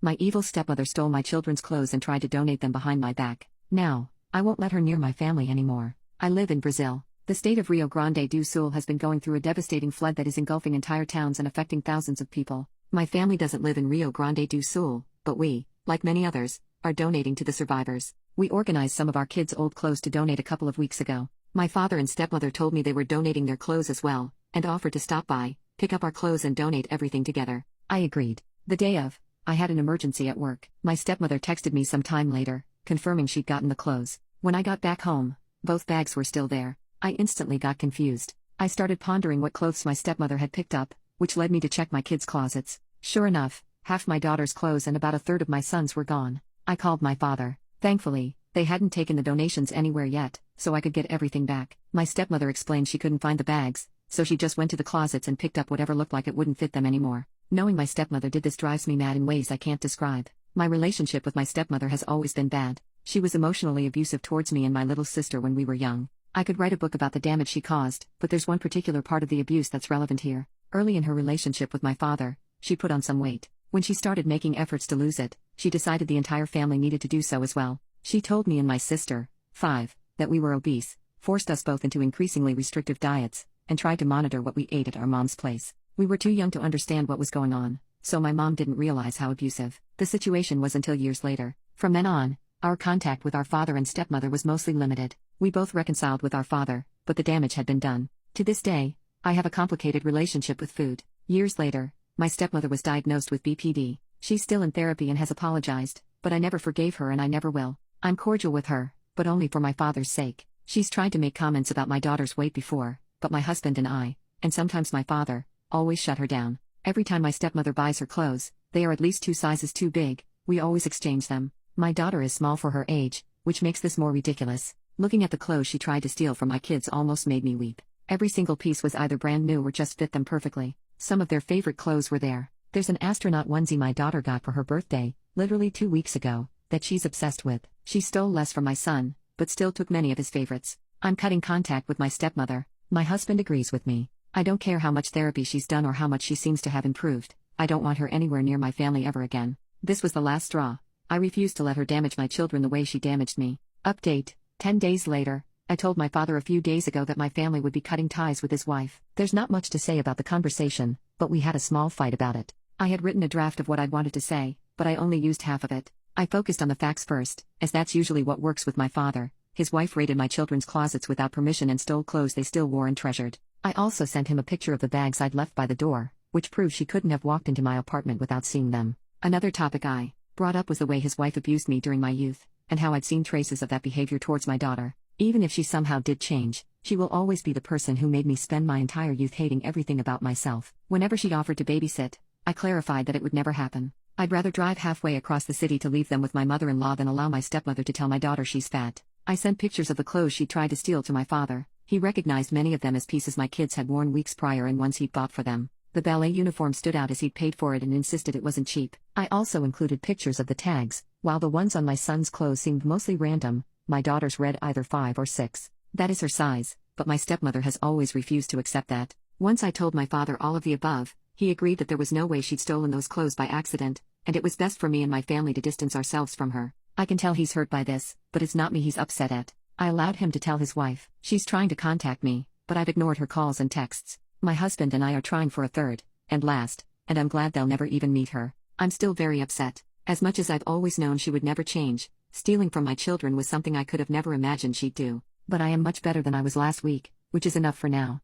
My evil stepmother stole my children's clothes and tried to donate them behind my back. Now, I won't let her near my family anymore. I live in Brazil. The state of Rio Grande do Sul has been going through a devastating flood that is engulfing entire towns and affecting thousands of people. My family doesn't live in Rio Grande do Sul, but we, like many others, are donating to the survivors. We organized some of our kids' old clothes to donate a couple of weeks ago. My father and stepmother told me they were donating their clothes as well, and offered to stop by, pick up our clothes and donate everything together. I agreed. The day of, I had an emergency at work. My stepmother texted me some time later, confirming she'd gotten the clothes. When I got back home, both bags were still there. I instantly got confused. I started pondering what clothes my stepmother had picked up, which led me to check my kids' closets. Sure enough, half my daughter's clothes and about a third of my son's were gone. I called my father. Thankfully, they hadn't taken the donations anywhere yet, so I could get everything back. My stepmother explained she couldn't find the bags, so she just went to the closets and picked up whatever looked like it wouldn't fit them anymore. Knowing my stepmother did this drives me mad in ways I can't describe. My relationship with my stepmother has always been bad. She was emotionally abusive towards me and my little sister when we were young. I could write a book about the damage she caused, but there's one particular part of the abuse that's relevant here. Early in her relationship with my father, she put on some weight. When she started making efforts to lose it, she decided the entire family needed to do so as well. She told me and my sister, 5, that we were obese, forced us both into increasingly restrictive diets, and tried to monitor what we ate at our mom's place. We were too young to understand what was going on, so my mom didn't realize how abusive the situation was until years later. From then on, our contact with our father and stepmother was mostly limited. We both reconciled with our father, but the damage had been done. To this day, I have a complicated relationship with food. Years later, my stepmother was diagnosed with BPD. She's still in therapy and has apologized, but I never forgave her and I never will. I'm cordial with her, but only for my father's sake. She's tried to make comments about my daughter's weight before, but my husband and I, and sometimes my father, always shut her down. Every time my stepmother buys her clothes, they are at least 2 sizes too big. We always exchange them. My daughter is small for her age, which makes this more ridiculous. Looking at the clothes she tried to steal from my kids almost made me weep. Every single piece was either brand new or just fit them perfectly. Some of their favorite clothes were there. There's an astronaut onesie my daughter got for her birthday, literally 2 weeks ago, that she's obsessed with. She stole less from my son, but still took many of his favorites. I'm cutting contact with my stepmother. My husband agrees with me. I don't care how much therapy she's done or how much she seems to have improved. I don't want her anywhere near my family ever again. This was the last straw. I refuse to let her damage my children the way she damaged me. Update: 10 days later, I told my father a few days ago that my family would be cutting ties with his wife. There's not much to say about the conversation, but we had a small fight about it. I had written a draft of what I'd wanted to say, but I only used half of it. I focused on the facts first, as that's usually what works with my father. His wife raided my children's closets without permission and stole clothes they still wore and treasured. I also sent him a picture of the bags I'd left by the door, which proved she couldn't have walked into my apartment without seeing them. Another topic I brought up was the way his wife abused me during my youth, and how I'd seen traces of that behavior towards my daughter. Even if she somehow did change, she will always be the person who made me spend my entire youth hating everything about myself. Whenever she offered to babysit, I clarified that it would never happen. I'd rather drive halfway across the city to leave them with my mother-in-law than allow my stepmother to tell my daughter she's fat. I sent pictures of the clothes she tried to steal to my father. He recognized many of them as pieces my kids had worn weeks prior and ones he'd bought for them. The ballet uniform stood out as he'd paid for it and insisted it wasn't cheap. I also included pictures of the tags. While the ones on my son's clothes seemed mostly random, my daughter's read either 5 or 6. That is her size, but my stepmother has always refused to accept that. Once I told my father all of the above, he agreed that there was no way she'd stolen those clothes by accident, and it was best for me and my family to distance ourselves from her. I can tell he's hurt by this, but it's not me he's upset at. I allowed him to tell his wife. She's trying to contact me, but I've ignored her calls and texts. My husband and I are trying for a third, and last, and I'm glad they'll never even meet her. I'm still very upset. As much as I've always known she would never change, stealing from my children was something I could have never imagined she'd do. But I am much better than I was last week, which is enough for now.